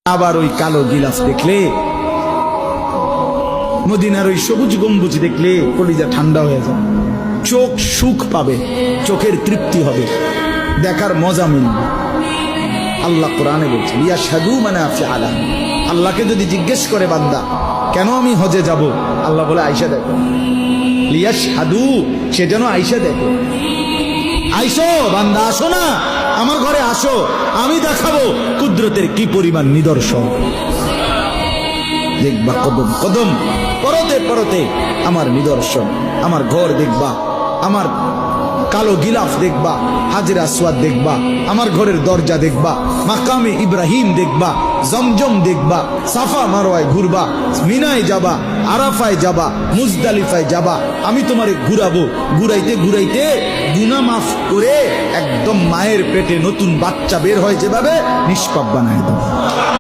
আবার ওই কালো গিলাফ দেখলে, মদিনার ওই সবুজ গম্বুজ দেখলে কলিজা ঠান্ডা হয়ে যায়, চোখ সুখ পাবে, চোখের তৃপ্তি হবে, দেখার মজা মিলবে। আল্লাহ কোরআনে বলছে ইয়াশহাদু মানাফিআ লাহুম। আল্লাহকে যদি জিজ্ঞেস করে বান্দা কেন আমি হজে যাব, আল্লাহ বলে আয়েশা দেখো, লিয়াশহাদু, সে যেন আয়েশা দেখো। আইসো বান্দা, আসো না আমার ঘরে, আসো, আমি দেখাবো কুদরতের কি পরিমাণ নিদর্শন। দেখবা কদম কদম, পরতে পরতে আমার নিদর্শন, আমার ঘর দেখবা, আমার কালো গিলাফ দেখবা, হাজরে আসওয়াদ দেখবা, আমার ঘরের দরজা দেখবা, মাকামে ইব্রাহিম দেখবা, জমজম দেখবা, সাফা মারওয়ায় ঘুরবা, মিনায় যাবা, আরাফায় যাবা, মুজদালিফায় যাবা, আমি তোমারে ঘুরাবো, ঘুরাইতে ঘুরাইতে গুনাহ মাফ করে একদম মায়ের পেটে নতুন বাচ্চা বের হয় যেভাবে, নিষ্পাপ বানায় দেবো।